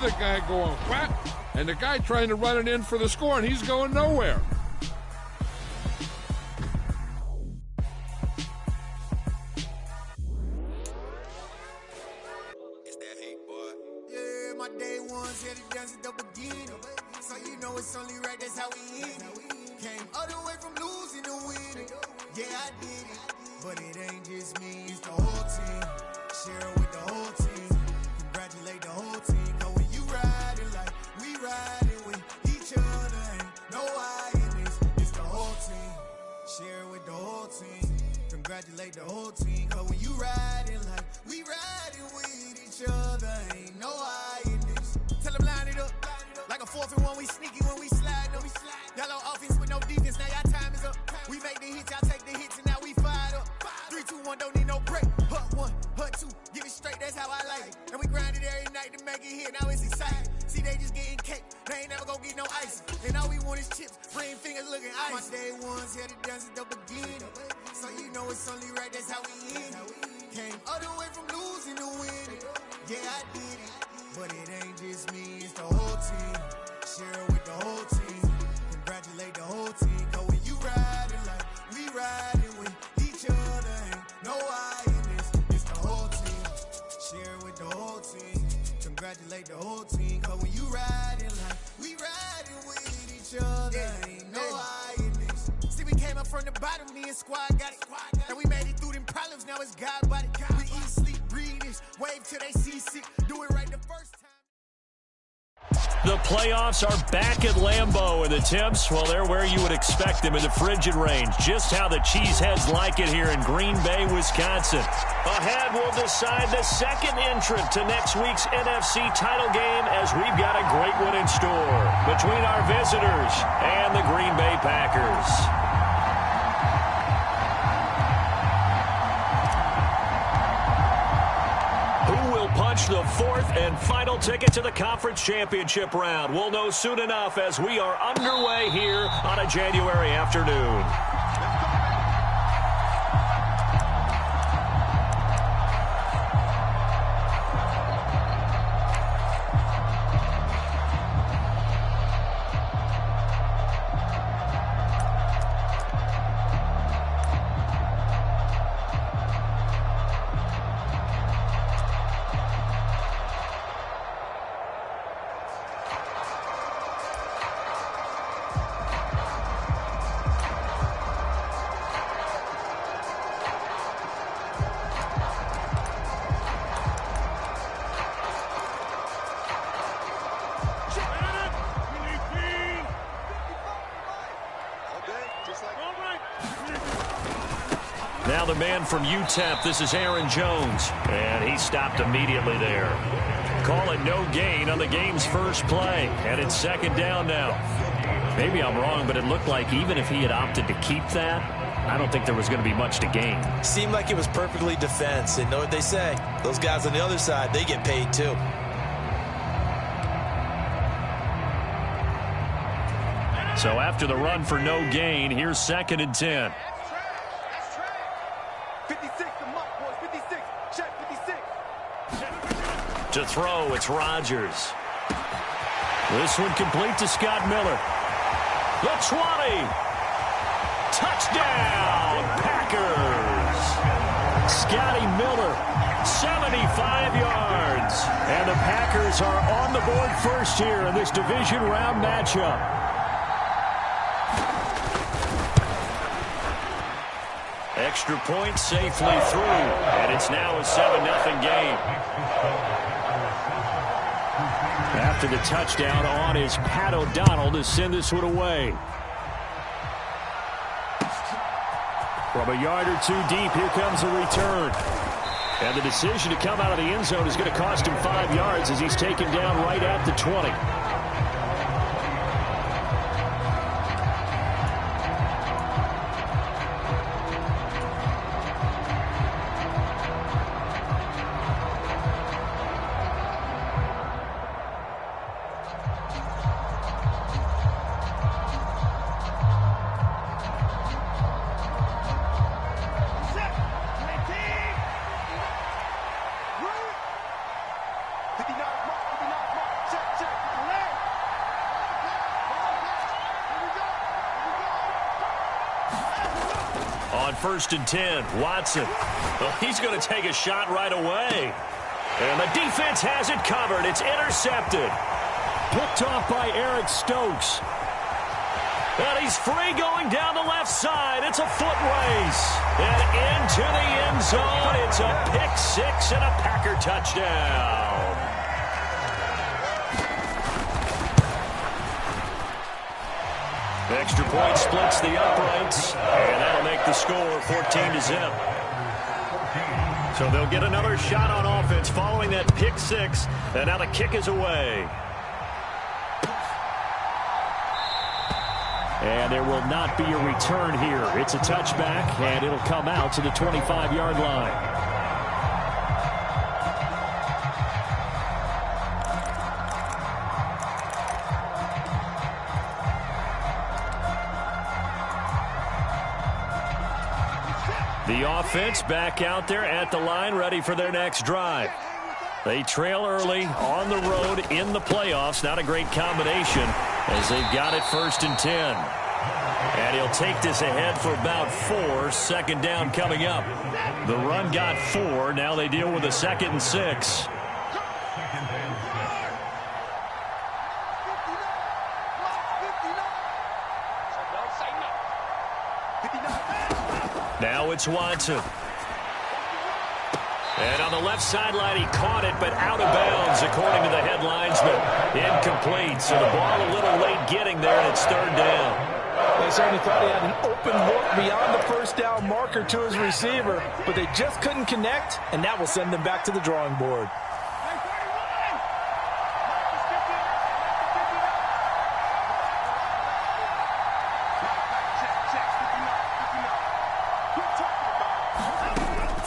The guy going whap, and the guy trying to run it in for the score, and he's going nowhere. It's that hate, boy. Yeah, my day ones had it done since the beginning. So you know it's only right, that's how we end it. Came all the way from losing to winning. Yeah, I did it. But it ain't just me, it's the whole team. Share it with the whole team. Congratulate the whole team. Cause when you riding like we riding with each other, ain't no I in this. It's the whole team. Share it with the whole team. Congratulate the whole team. Cause when you riding like we riding with each other, ain't no I in this. Tell them line it up. Like a 4th and 1, we sneaky when we slide up. Yellow offense with no defense, now y'all time is up. We make the hits, y'all take the hits, and now we fired up. 3, 2, 1, don't need no break. Hut 1, hut 2, give it straight, that's how I like it. And we grind it every night to make it hit, now it's exciting. See, they just getting cake, they ain't never gonna get no ice. And all we want is chips, ring fingers looking ice. My day ones had it done since the beginning. So you know it's only right, that's how we end it. Came all the way from losing to winning. Yeah, I did it. But it ain't just me, it's the whole team. Share it with the whole team. Congratulate the whole team. Cause when you riding like we riding with each other, ain't no I in this. It's the whole team. Share it with the whole team. Congratulate the whole team. Cause when you riding like we riding with each other, ain't no I in this. See, we came up from the bottom, me and squad got it. And we made it through them problems, now it's God body. We eat, sleep, breathe this, wave till they see sick. Do it right the first time. The playoffs are back at Lambeau, and the temps, well, they're where you would expect them in the frigid range. Just how the Cheeseheads like it here in Green Bay, Wisconsin. Ahead, we'll decide the second entrant to next week's NFC title game, as we've got a great one in store between our visitors and the Green Bay Packers. Punch the 4th and final ticket to the conference championship round. We'll know soon enough as we are underway here on a January afternoon. Now the man from UTEP, this is Aaron Jones. And he stopped immediately there. Call it no gain on the game's first play. And it's 2nd down now. Maybe I'm wrong, but it looked like even if he had opted to keep that, I don't think there was going to be much to gain. Seemed like it was perfectly defense. And know what they say? Those guys on the other side, they get paid too. So after the run for no gain, here's 2nd and 10. To throw, it's Rodgers. This one complete to Scott Miller. The 20. Touchdown, Packers. Scotty Miller, 75 yards. And the Packers are on the board first here in this division round matchup. Extra point safely through, and it's now a 7-0 game. After the touchdown on is Pat O'Donnell to send this one away. From a yard or 2 deep, here comes a return. And the decision to come out of the end zone is going to cost him 5 yards as he's taken down right at the 20. On 1st and 10, Watson. Well, he's going to take a shot right away. And the defense has it covered. It's intercepted. Picked off by Eric Stokes. And he's free going down the left side. It's a foot race. And into the end zone. It's a pick six and a Packer touchdown. Extra point splits the uprights. And that'll make the score 14-0. So they'll get another shot on offense following that pick six. And now the kick is away. And there will not be a return here. It's a touchback, and it'll come out to the 25-yard line. The offense back out there at the line, ready for their next drive. They trail early on the road in the playoffs. Not a great combination as they've got it 1st and 10. And he'll take this ahead for about 4. Second down coming up. The run got 4. Now they deal with a 2nd and 6. Now it's Watson. And on the left sideline, he caught it, but out of bounds, according to the head linesman. Incomplete, so the ball a little late getting there, and it's 3rd down. They certainly thought he had an open look beyond the first down marker to his receiver, but they just couldn't connect, and that will send them back to the drawing board.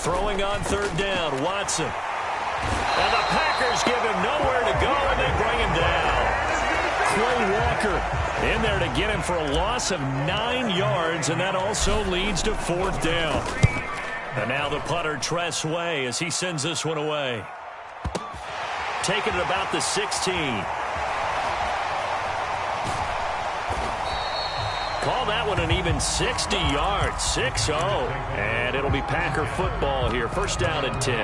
Throwing on 3rd down, Watson. And the Packers give him nowhere to go, and they bring him down. Quay Walker in there to get him for a loss of 9 yards, and that also leads to 4th down. And now the punter, Tress Way, as he sends this one away. Taking it about the 16. Call that one an even 60 yards, 6-0. And it'll be Packer football here. 1st down and 10.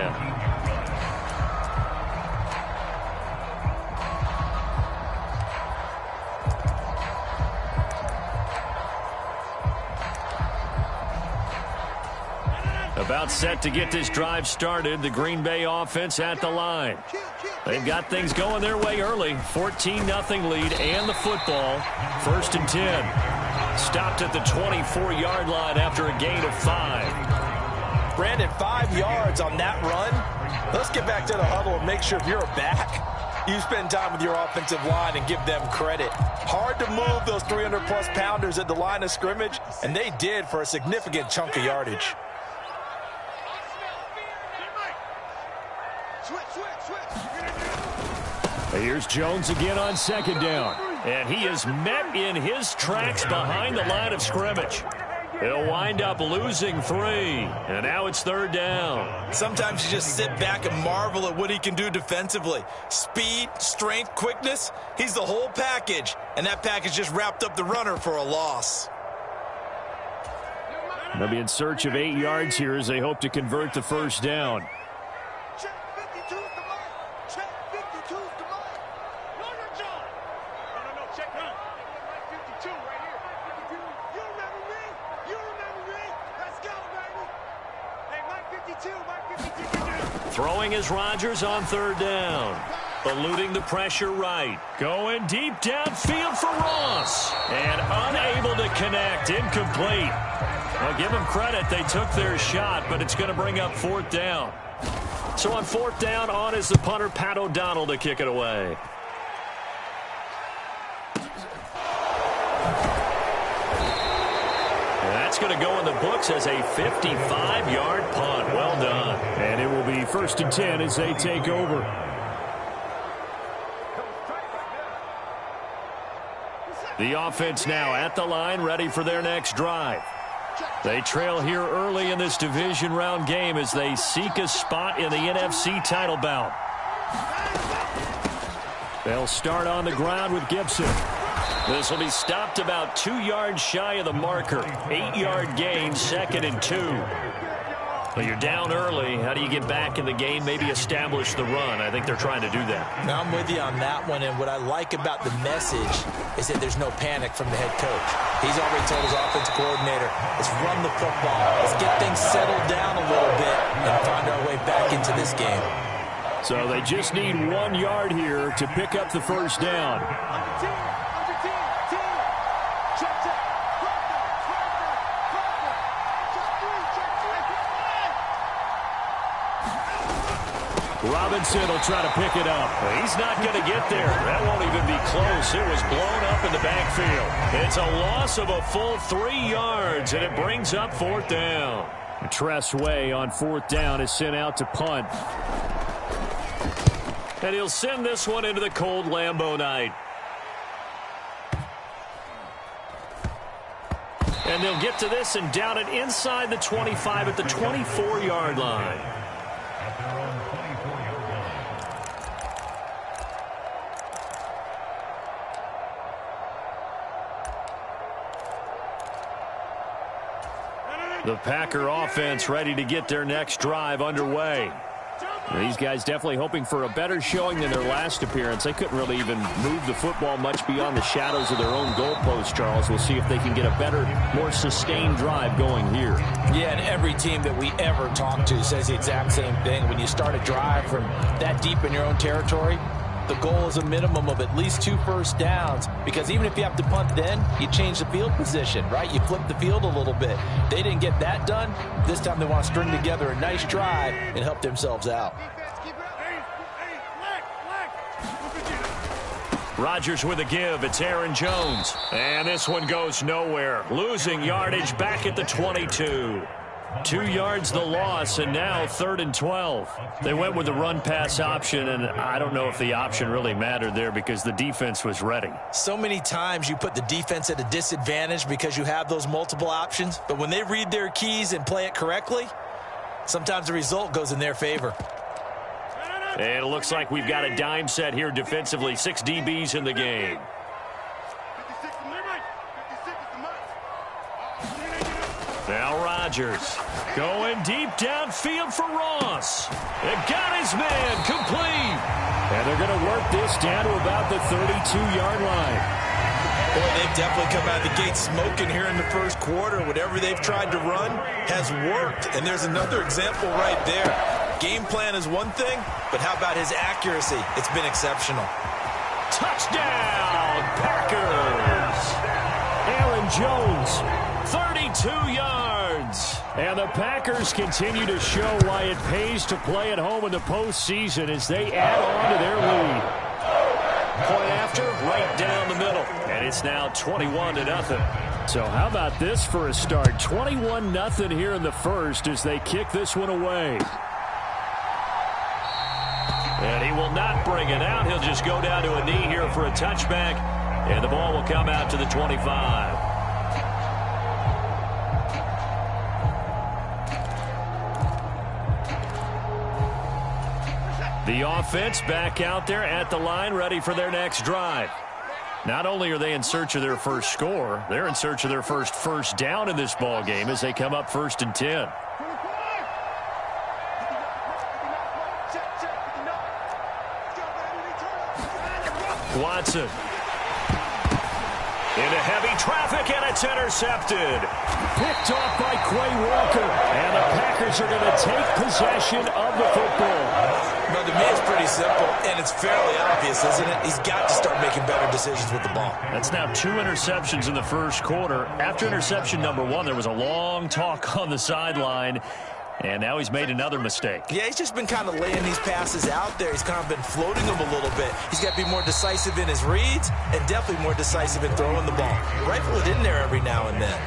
About set to get this drive started. The Green Bay offense at the line. They've got things going their way early. 14-0 lead and the football. 1st and 10. Stopped at the 24-yard line after a gain of 5. Brandon, 5 yards on that run. Let's get back to the huddle and make sure if you're back, you spend time with your offensive line and give them credit. Hard to move those 300-plus pounders at the line of scrimmage, and they did for a significant chunk of yardage. Here's Jones again on 2nd down. And he is met in his tracks behind the line of scrimmage. He'll wind up losing 3. And now it's 3rd down. Sometimes you just sit back and marvel at what he can do defensively. Speed, strength, quickness. He's the whole package. And that package just wrapped up the runner for a loss. They'll be in search of 8 yards here as they hope to convert the 1st down. Throwing is Rodgers on 3rd down. Eluding the pressure right. Going deep downfield for Ross. And unable to connect. Incomplete. Well, give them credit. They took their shot, but it's going to bring up 4th down. So on 4th down, on is the punter, Pat O'Donnell, to kick it away. That's going to go in the books as a 55-yard punt. Well done. And it will be 1st and 10 as they take over. The offense now at the line, ready for their next drive. They trail here early in this division round game as they seek a spot in the NFC title bout. They'll start on the ground with Gibson. This will be stopped about 2 yards shy of the marker. 8-yard gain, 2nd and 2. But you're down early. How do you get back in the game? Maybe establish the run. I think they're trying to do that. Now, I'm with you on that one, and what I like about the message is that there's no panic from the head coach. He's already told his offensive coordinator, let's run the football. Let's get things settled down a little bit and find our way back into this game. So they just need 1 yard here to pick up the first down. Robinson will try to pick it up. He's not going to get there. That won't even be close. It was blown up in the backfield. It's a loss of a full 3 yards, and it brings up 4th down. Tress Way on 4th down is sent out to punt. And he'll send this one into the cold Lambeau night. And they'll get to this and down it inside the 25 at the 24-yard line. The Packer offense ready to get their next drive underway. These guys definitely hoping for a better showing than their last appearance. They couldn't really even move the football much beyond the shadows of their own goalpost, Charles. We'll see if they can get a better, more sustained drive going here. Yeah, and every team that we ever talk to says the exact same thing. When you start a drive from that deep in your own territory, the goal is a minimum of at least 2 first downs, because even if you have to punt then, you change the field position, right? You flip the field a little bit. They didn't get that done. This time they want to string together a nice drive and help themselves out. Rodgers with a give. It's Aaron Jones. And this one goes nowhere. Losing yardage back at the 22. 2 yards the loss, and now 3rd and 12. They went with the run-pass option, and I don't know if the option really mattered there because the defense was ready. So many times you put the defense at a disadvantage because you have those multiple options, but when they read their keys and play it correctly, sometimes the result goes in their favor. And it looks like we've got a dime set here defensively. 6 DBs in the game. Now Rodgers going deep downfield for Ross. They got his man complete. And they're going to work this down to about the 32-yard line. Boy, they've definitely come out of the gate smoking here in the first quarter. Whatever they've tried to run has worked. And there's another example right there. Game plan is one thing, but how about his accuracy? It's been exceptional. Touchdown, Packers. Aaron Jones. 32 yards. And the Packers continue to show why it pays to play at home in the postseason as they add on to their lead. Point after, right down the middle. And it's now 21-0. So how about this for a start? 21-0 here in the first as they kick this one away. And he will not bring it out. He'll just go down to a knee here for a touchback. And the ball will come out to the 25. The offense back out there at the line, ready for their next drive. Not only are they in search of their first score, they're in search of their first down in this ball game as they come up 1st and 10. Watson. Into heavy traffic, and it's intercepted. Picked off by Quay Walker. And the Packers are going to take possession of the football. Well, to me, it's pretty simple, and it's fairly obvious, isn't it? He's got to start making better decisions with the ball. That's now 2 interceptions in the first quarter. After interception number 1, there was a long talk on the sideline. And now he's made another mistake. Yeah, he's just been kind of laying these passes out there. He's kind of been floating them a little bit. He's got to be more decisive in his reads and definitely more decisive in throwing the ball. Rifle it in there every now and then.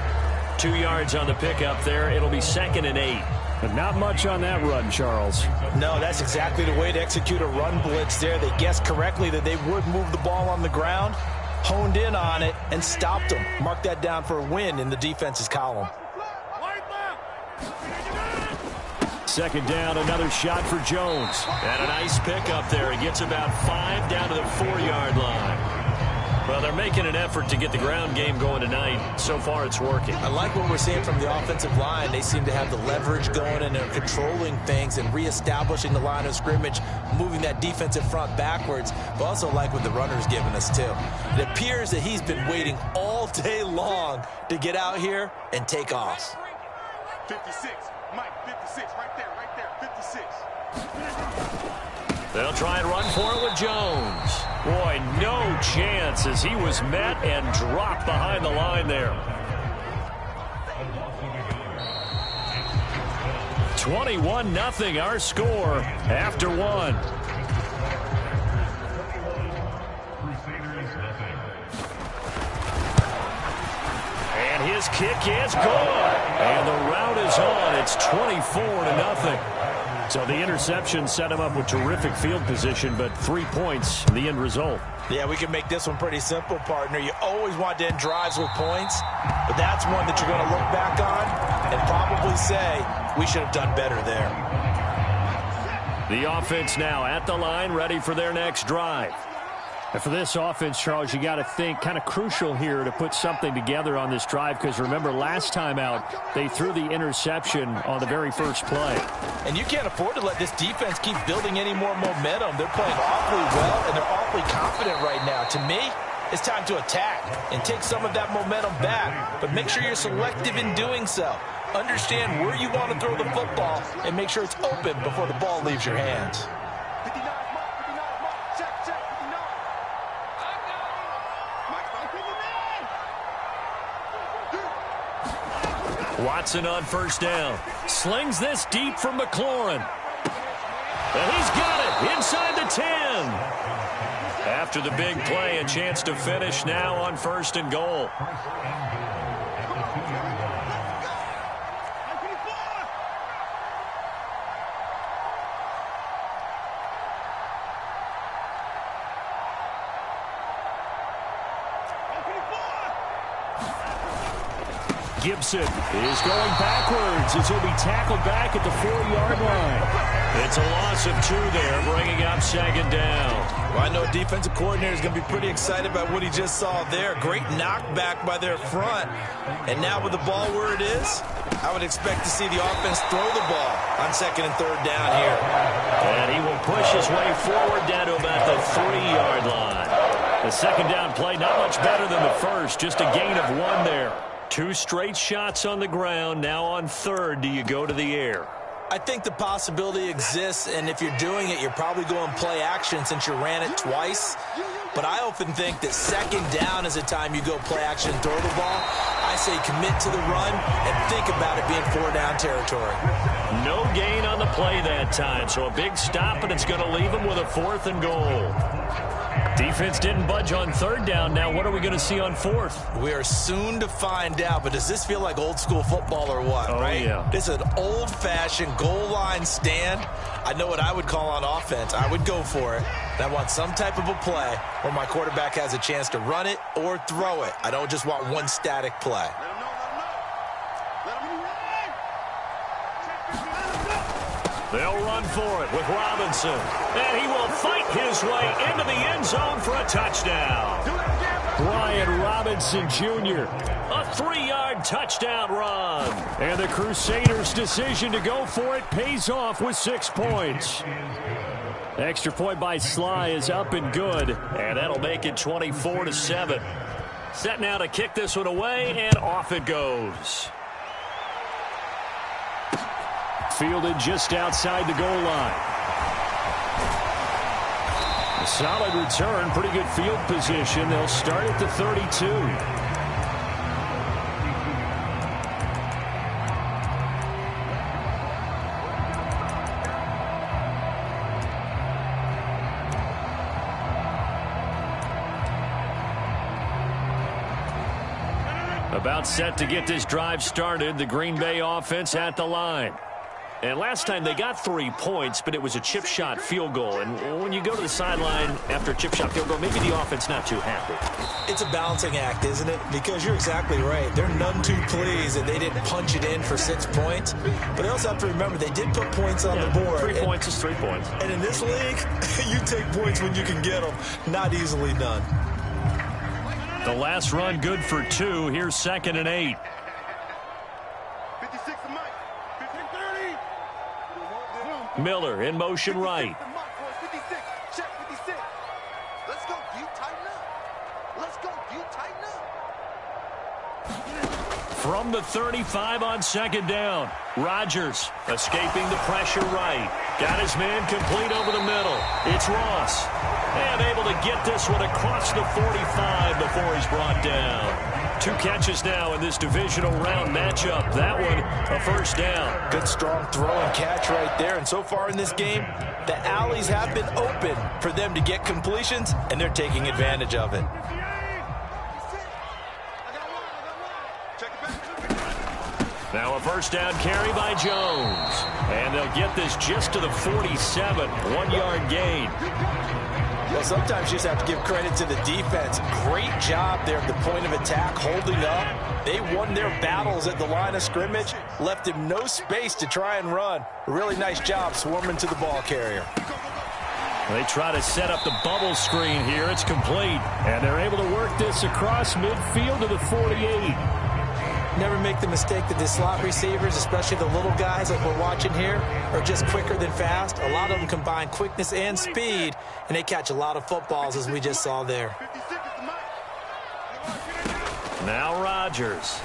2 yards on the pickup there. It'll be 2nd and 8. But not much on that run, Charles. No, that's exactly the way to execute a run blitz there. They guessed correctly that they would move the ball on the ground, honed in on it, and stopped them. Mark that down for a win in the defense's column. 2nd down, another shot for Jones. And a nice pickup there. He gets about 5 down to the 4-yard line. Well, they're making an effort to get the ground game going tonight. So far, it's working. I like what we're seeing from the offensive line. They seem to have the leverage going, and they're controlling things and reestablishing the line of scrimmage, moving that defensive front backwards. But also like what the runner's giving us, too. It appears that he's been waiting all day long to get out here and take off. 56, Mike, 56, right there, 56. They'll try and run for it with Jones. Boy, no chance as he was met and dropped behind the line there. 21-0 our score after one. And his kick is good. And the route is on. It's 24-0. So the interception set him up with terrific field position, but 3 points, the end result. Yeah, we can make this one pretty simple, partner. You always want to end drives with points, but that's one that you're going to look back on and probably say, we should have done better there. The offense now at the line, ready for their next drive. And for this offense, Charles, you got to think kind of crucial here to put something together on this drive, because remember last time out they threw the interception on the very first play. And you can't afford to let this defense keep building any more momentum. They're playing awfully well, and they're awfully confident right now. To me, it's time to attack and take some of that momentum back, but make sure you're selective in doing so. Understand where you want to throw the football and make sure it's open before the ball leaves your hands. Watson on first down. Slings this deep from McLaurin. And he's got it inside the 10. After the big play, a chance to finish now on 1st and goal. Gibson is going backwards as he'll be tackled back at the 4-yard line. It's a loss of 2 there, bringing up 2nd down. Well, I know a defensive coordinator is going to be pretty excited about what he just saw there. Great knockback by their front. And now with the ball where it is, I would expect to see the offense throw the ball on 2nd and 3rd down here. And he will push his way forward down to about the 3-yard line. The 2nd down play, not much better than the first, just a gain of 1 there. 2 straight shots on the ground. Now on 3rd, do you go to the air? I think the possibility exists, and if you're doing it, you're probably going play action since you ran it twice. But I often think that 2nd down is a time you go play action and throw the ball. I say commit to the run and think about it being 4-down territory. No gain on the play that time, so a big stop, and it's going to leave him with a 4th and goal. Defense didn't budge on 3rd down. Now what are we going to see on 4th? We are soon to find out, but does this feel like old school football or what, right? Yeah. This is an old-fashioned goal line stand. I know what I would call on offense. I would go for it. And I want some type of a play where my quarterback has a chance to run it or throw it. I don't just want one static play. They'll run for it with Robinson. And he will fight his way into the end zone for a touchdown. Brian Robinson Jr., a 3-yard touchdown run. And the Crusaders' decision to go for it pays off with 6 points. Extra point by Sly is up and good, and that'll make it 24-7. Set now to kick this one away, and off it goes. Fielded just outside the goal line. A solid return, pretty good field position. They'll start at the 32. About set to get this drive started, the Green Bay offense at the line. And last time they got 3 points, but it was a chip shot field goal. And when you go to the sideline after a chip shot field goal, maybe the offense not too happy. It's a balancing act, isn't it? Because you're exactly right. They're none too pleased that they didn't punch it in for 6 points. But they also have to remember they did put points on the board. 3 points is 3 points. And in this league, you take points when you can get them. Not easily done. The last run good for 2. Here's 2nd and 8. 56 to Mike. 50-30. Miller in motion right. 56. Check 56. Let's go. You tighten up. Let's go. You tighten up. From the 35 on 2nd down. Rodgers escaping the pressure right. Got his man complete over the middle. It's Ross. And able to get this one across the 45 before he's brought down. 2 catches now in this divisional round matchup. That one, a first down. Good strong throw and catch right there. And so far in this game, the alleys have been open for them to get completions, and they're taking advantage of it. Now a first down carry by Jones. And they'll get this just to the 47. 1-yard gain. Well, sometimes you just have to give credit to the defense. Great job there at the point of attack, holding up. They won their battles at the line of scrimmage, left him no space to try and run. A really nice job swarming to the ball carrier. They try to set up the bubble screen here. It's complete. And they're able to work this across midfield to the 48. Never make the mistake that the slot receivers, especially the little guys like we're watching here, are just quicker than fast. A lot of them combine quickness and speed, and they catch a lot of footballs, as we just saw there. Now Rodgers.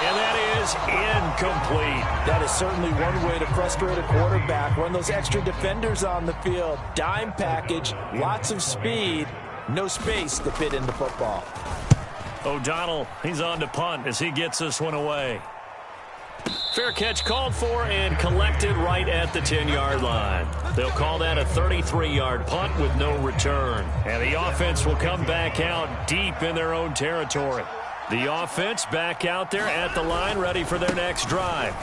And that is incomplete. That is certainly one way to frustrate a quarterback. Run those extra defenders on the field. Dime package, lots of speed, no space to fit in the football. O'Donnell, he's on to punt as he gets this one away. Fair catch called for and collected right at the 10-yard line. They'll call that a 33-yard punt with no return. And the offense will come back out deep in their own territory. The offense back out there at the line, ready for their next drive.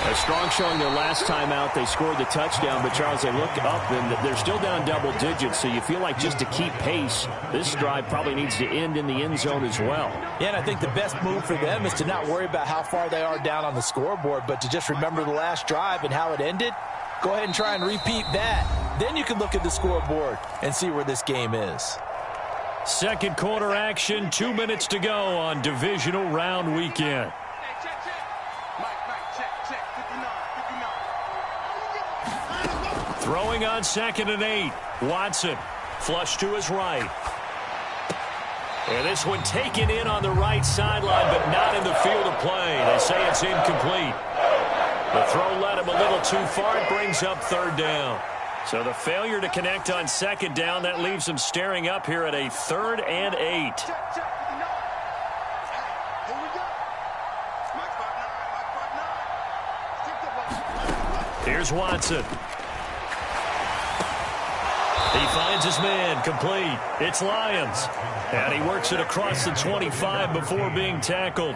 A strong showing their last time out. They scored the touchdown, but Charles, they look up and they're still down double digits, so you feel like just to keep pace, this drive probably needs to end in the end zone as well. Yeah, and I think the best move for them is to not worry about how far they are down on the scoreboard, but to just remember the last drive and how it ended. Go ahead and try and repeat that. Then you can look at the scoreboard and see where this game is. Second quarter action, 2 minutes to go on divisional round weekend. Throwing on 2nd and 8. Watson, flush to his right. And this one taken in on the right sideline, but not in the field of play. They say it's incomplete. The throw led him a little too far. It brings up 3rd down. So the failure to connect on 2nd down, that leaves them staring up here at a 3rd and 8. Here's Watson. He finds his man, complete. It's Lyons. And he works it across the 25 before being tackled.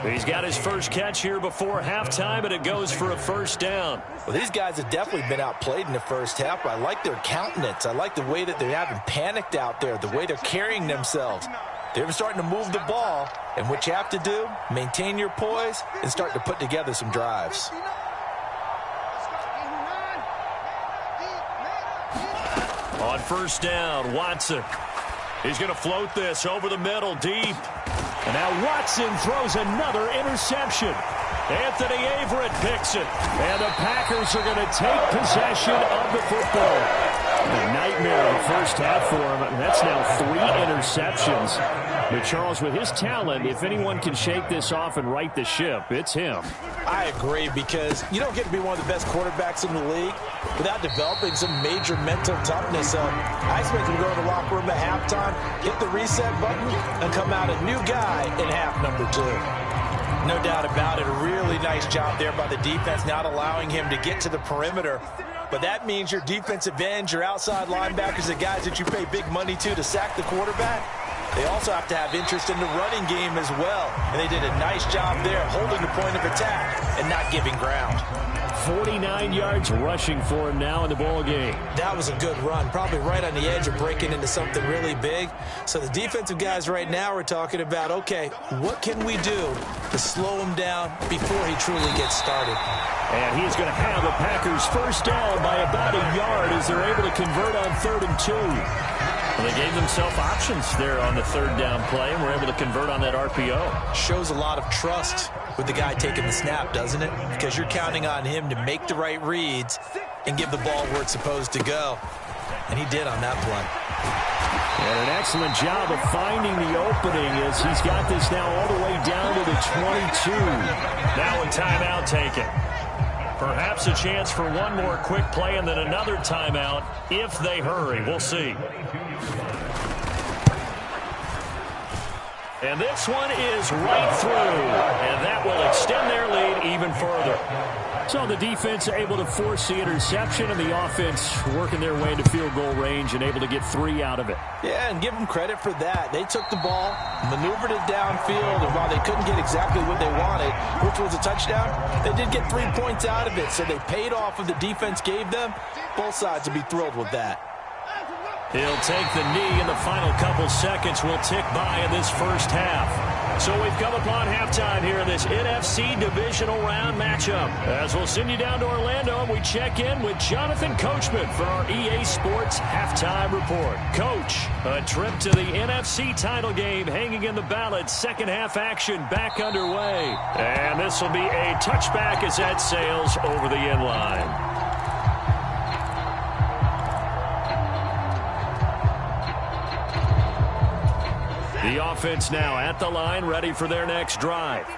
He's got his first catch here before halftime, and it goes for a first down. Well, these guys have definitely been outplayed in the first half. I like their countenance. I like the way that they haven't panicked out there, the way they're carrying themselves. They're starting to move the ball, and what you have to do, maintain your poise and start to put together some drives. On first down, Watson. He's going to float this over the middle, deep. And now Watson throws another interception. Anthony Averett picks it. And the Packers are going to take possession of the football. A nightmare of the first half for him. And that's now 3 interceptions. But Charles, with his talent, if anyone can shake this off and right the ship, it's him. I agree, because you don't get to be one of the best quarterbacks in the league without developing some major mental toughness. So I expect him to go to the locker room at halftime, hit the reset button, and come out a new guy in half number 2. No doubt about it. A really nice job there by the defense, not allowing him to get to the perimeter. But that means your defensive ends, your outside linebackers, the guys that you pay big money to sack the quarterback, they also have to have interest in the running game as well. And they did a nice job there, holding the point of attack and not giving ground. 49 yards rushing for him now in the ball game. That was a good run, probably right on the edge of breaking into something really big. So the defensive guys right now are talking about, okay, what can we do to slow him down before he truly gets started? And he's going to have the Packers first down by about a yard as they're able to convert on 3rd and 2. Well, they gave themselves options there on the third down play and were able to convert on that RPO. Shows a lot of trust with the guy taking the snap, doesn't it? Because you're counting on him to make the right reads and give the ball where it's supposed to go. And he did on that play. And an excellent job of finding the opening as he's got this now all the way down to the 22. Now a timeout taken. Perhaps a chance for one more quick play and then another timeout if they hurry. We'll see. And this one is right through. And that will extend their lead even further. So the defense able to force the interception and the offense working their way into field goal range and able to get 3 out of it. Yeah, and give them credit for that. They took the ball, maneuvered it downfield, and while they couldn't get exactly what they wanted, which was a touchdown, they did get 3 points out of it. So they paid off what the defense gave them. Both sides will be thrilled with that. He'll take the knee, and the final couple seconds will tick by in this first half. So we've come upon halftime here in this NFC Divisional Round matchup. As we'll send you down to Orlando, and we check in with Jonathan Coachman for our EA Sports Halftime Report. Coach, a trip to the NFC title game hanging in the balance. Second half action back underway. And this will be a touchback as that sails over the end line. The offense now at the line, ready for their next drive.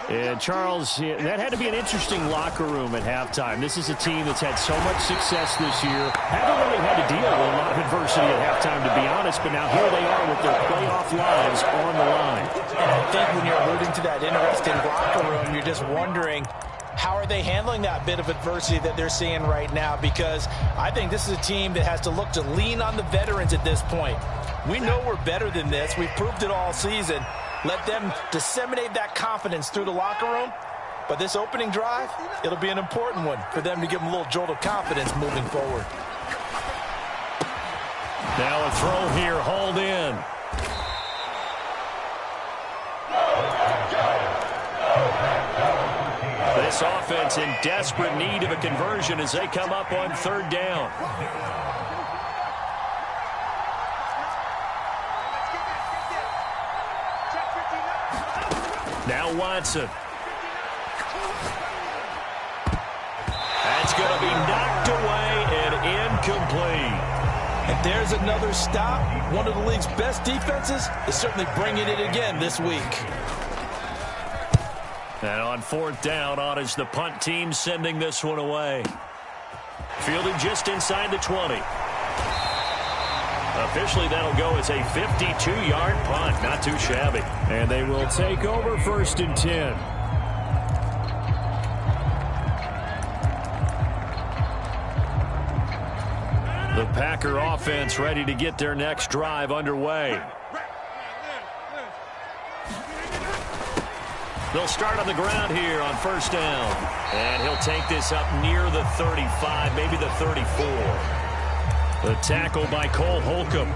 And Charles, that had to be an interesting locker room at halftime. This is a team that's had so much success this year. Haven't really had to deal with a lot of adversity at halftime, to be honest, but now here they are with their playoff lives on the line. And I think when you're alluding to that interesting locker room, you're just wondering, how are they handling that bit of adversity that they're seeing right now? Because I think this is a team that has to look to lean on the veterans at this point. We know we're better than this. We've proved it all season. Let them disseminate that confidence through the locker room. But this opening drive, it'll be an important one for them to give them a little jolt of confidence moving forward. Now a throw here, hauled in. This offense in desperate need of a conversion as they come up on third down. Now Watson. That's going to be knocked away and incomplete. And there's another stop. One of the league's best defenses is certainly bringing it again this week. And on fourth down, on is the punt team sending this one away. Fielded just inside the 20. Officially, that'll go as a 52-yard punt. Not too shabby. And they will take over 1st and 10. The Packer offense ready to get their next drive underway. They'll start on the ground here on first down. And he'll take this up near the 35, maybe the 34. The tackle by Cole Holcomb.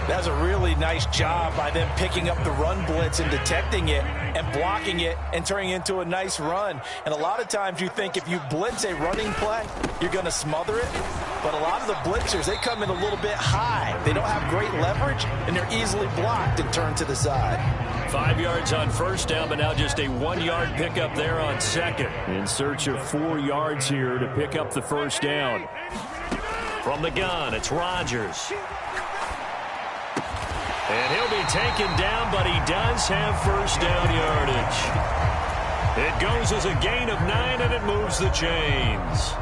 That's a really nice job by them picking up the run blitz and detecting it and blocking it and turning it into a nice run. And a lot of times you think if you blitz a running play, you're going to smother it. But a lot of the blitzers, they come in a little bit high. They don't have great leverage, and they're easily blocked and turned to the side. 5 yards on first down, but now just a 1-yard pickup there on second. In search of 4 yards here to pick up the first down. From the gun, it's Rodgers. And he'll be taken down, but he does have first down yardage. It goes as a gain of 9, and it moves the chains.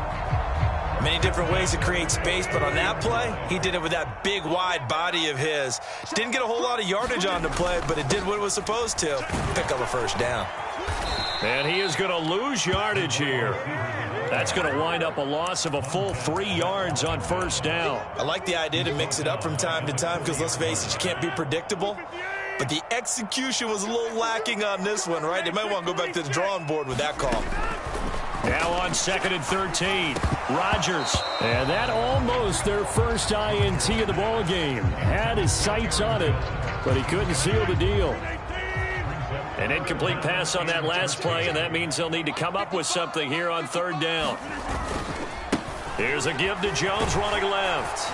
Many different ways to create space, but on that play, he did it with that big, wide body of his. Didn't get a whole lot of yardage on the play, but it did what it was supposed to. Pick up a first down. And he is going to lose yardage here. That's going to wind up a loss of a full 3 yards on first down. I like the idea to mix it up from time to time because, let's face it, you can't be predictable. But the execution was a little lacking on this one, right? They might want to go back to the drawing board with that call. Now on 2nd and 13, Rodgers. And that almost their first INT of the ball game. Had his sights on it, but he couldn't seal the deal. An incomplete pass on that last play, and that means they'll need to come up with something here on third down. Here's a give to Jones running left.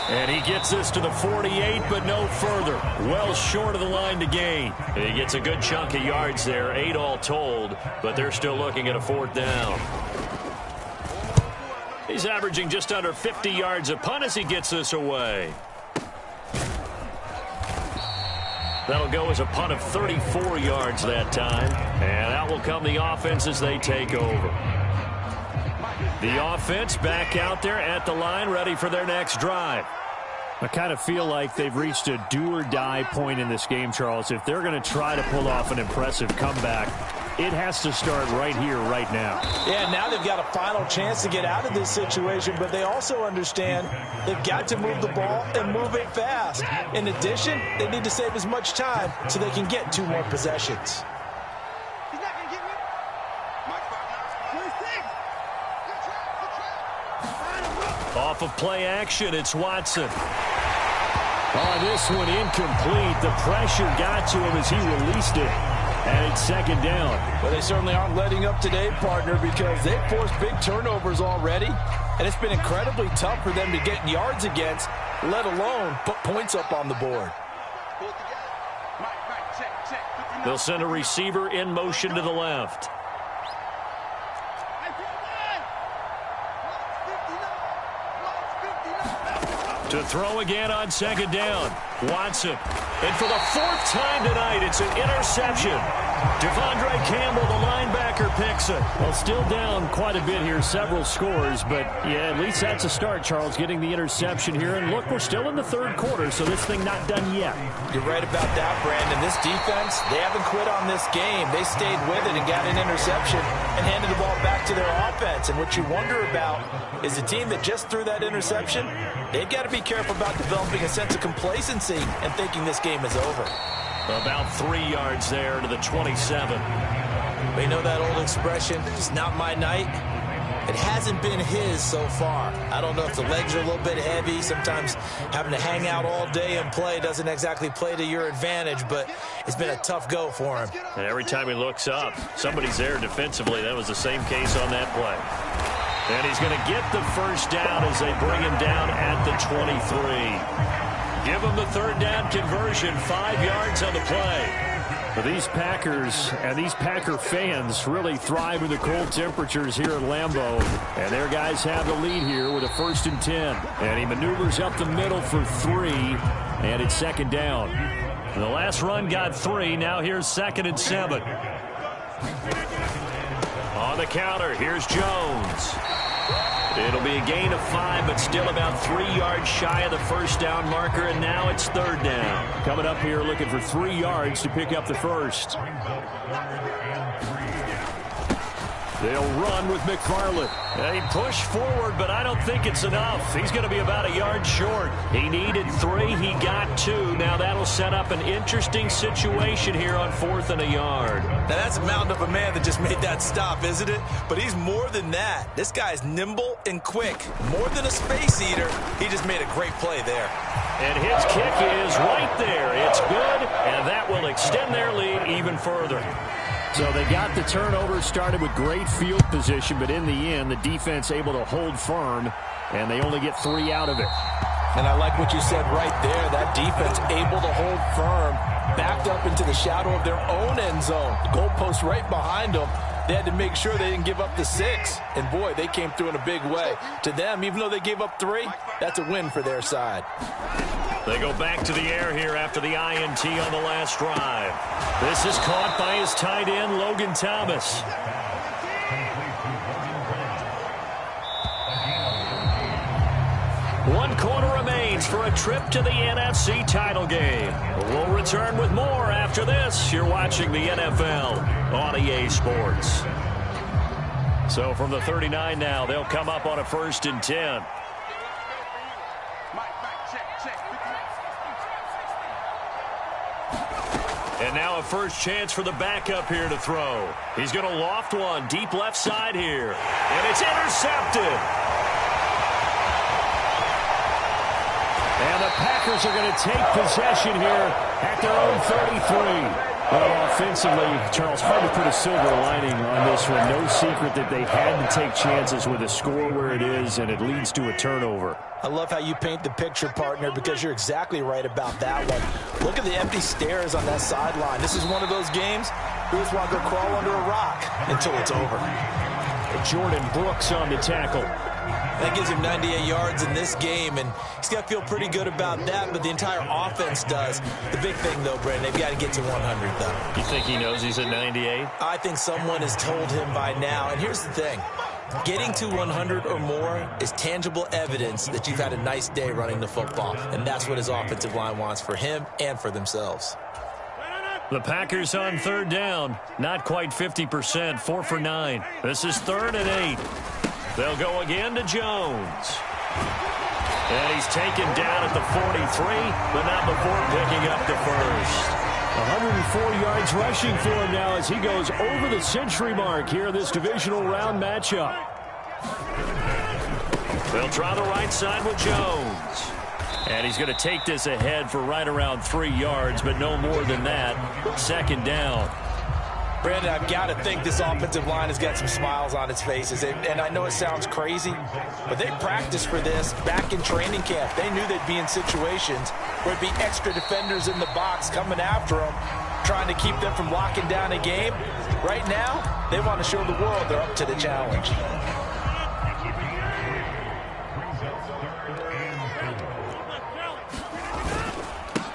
And he gets this to the 48, but no further. Well short of the line to gain. He gets a good chunk of yards there, 8 all told, but they're still looking at a 4th down. He's averaging just under 50 yards a punt as he gets this away. That'll go as a punt of 34 yards that time. And out will come the offense as they take over. The offense back out there at the line, ready for their next drive. I kind of feel like they've reached a do-or-die point in this game, Charles. If they're going to try to pull off an impressive comeback, it has to start right here, right now. Yeah, now they've got a final chance to get out of this situation, but they also understand they've got to move the ball and move it fast. In addition, they need to save as much time so they can get 2 more possessions. Off of play action, it's Watson. Oh, this one incomplete. The pressure got to him as he released it. And it's 2nd down. Well, they certainly aren't letting up today, partner, because they've forced big turnovers already. And it's been incredibly tough for them to get yards against, let alone put points up on the board. They'll send a receiver in motion to the left. To throw again on 2nd down. Watson. And for the 4th time tonight, it's an interception. Devondre Campbell, the linebacker, picks it. Well, still down quite a bit here, several scores, but yeah, at least that's a start, Charles, getting the interception here. And look, we're still in the 3rd quarter, so this thing not done yet. You're right about that, Brandon. This defense, they haven't quit on this game. They stayed with it and got an interception and handed the ball back to their offense. And what you wonder about is the team that just threw that interception, they've got to be careful about developing a sense of complacency and thinking this game is over. About 3 yards there to the 27. We know that old expression, it's not my night. It hasn't been his so far. I don't know if the legs are a little bit heavy. Sometimes having to hang out all day and play doesn't exactly play to your advantage, but it's been a tough go for him. And every time he looks up, somebody's there defensively. That was the same case on that play. And he's going to get the 1st down as they bring him down at the 23. Give him the 3rd down conversion, 5 yards on the play. Well, these Packers and these Packer fans really thrive in the cold temperatures here at Lambeau. And their guys have the lead here with a 1st and 10. And he maneuvers up the middle for 3, and it's 2nd down. The last run got 3. Now here's 2nd and 7. On the counter, here's Jones. It'll be a gain of 5, but still about 3 yards shy of the 1st down marker, and now it's 3rd down. Coming up here looking for 3 yards to pick up the 1st. They'll run with McFarland. He pushed forward, but I don't think it's enough. He's going to be about a yard short. He needed 3. He got 2. Now that'll set up an interesting situation here on 4th and a yard. Now that's a mountain of a man that just made that stop, isn't it? But he's more than that. This guy's nimble and quick. More than a space eater. He just made a great play there. And his kick is right there. It's good, and that will extend their lead even further. So they got the turnover, started with great field position, but in the end, the defense able to hold firm, and they only get 3 out of it. And I like what you said right there. That defense able to hold firm, backed up into the shadow of their own end zone. The goalpost right behind them. They had to make sure they didn't give up the 6. And, boy, they came through in a big way. To them, even though they gave up 3, that's a win for their side. They go back to the air here after the INT on the last drive. This is caught by his tight end, Logan Thomas. One quarter remains for a trip to the NFC title game. We'll return with more after this. You're watching the NFL on EA Sports. So from the 39 now, they'll come up on a 1st and 10. And now a first chance for the backup here to throw. He's going to loft one deep left side here. And it's intercepted. And the Packers are going to take possession here at their own 33. Well, offensively, Charles, hard to put a silver lining on this one. No secret that they had to take chances with a score where it is, and it leads to a turnover. I love how you paint the picture, partner, because you're exactly right about that one. Look at the empty stares on that sideline. This is one of those games you just want to crawl under a rock until it's over. Jordan Brooks on the tackle. That gives him 98 yards in this game, and he's got to feel pretty good about that, but the entire offense does. The big thing, though, Brandon, they've got to get to 100, though. You think he knows he's at 98? I think someone has told him by now, and here's the thing. Getting to 100 or more is tangible evidence that you've had a nice day running the football, and that's what his offensive line wants for him and for themselves. The Packers on third down. Not quite 50%, 4 for 9. This is 3rd and 8. They'll go again to Jones. And he's taken down at the 43, but not before picking up the first. 104 yards rushing for him now as he goes over the century mark here in this divisional round matchup. They'll try the right side with Jones. And he's going to take this ahead for right around 3 yards, but no more than that. 2nd down. Brandon, I've got to think this offensive line has got some smiles on its faces. And I know it sounds crazy, but they practiced for this back in training camp. They knew they'd be in situations where there'd be extra defenders in the box coming after them, trying to keep them from locking down a game. Right now, they want to show the world they're up to the challenge.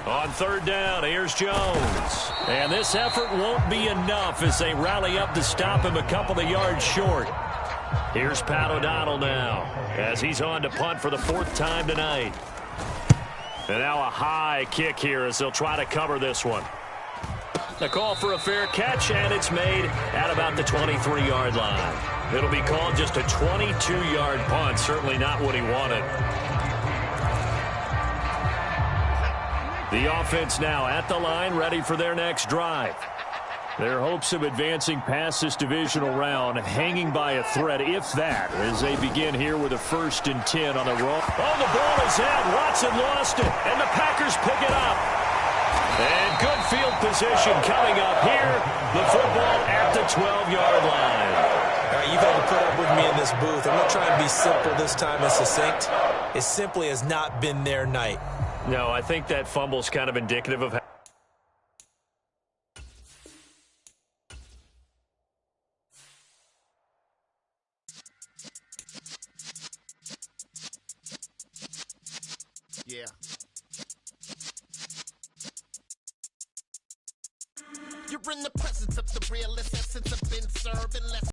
On 3rd down, here's Jones. And this effort won't be enough as they rally up to stop him a couple of yards short. Here's Pat O'Donnell now as he's on to punt for the 4th time tonight. And now a high kick here as they'll try to cover this one. The call for a fair catch, and it's made at about the 23-yard line. It'll be called just a 22-yard punt, certainly not what he wanted. The offense now at the line, ready for their next drive. Their hopes of advancing past this divisional round hanging by a thread, if that, as they begin here with a 1st and 10 on the roll. Oh, the ball is out. Watson lost it, and the Packers pick it up. And good field position coming up here. The football at the 12-yard line. All right, you've had to put up with me in this booth. I'm going to try and be simple this time and succinct. It simply has not been their night. No, I think that fumble's kind of indicative of how Yeah. You're in the presence of the realest essence of been serving less.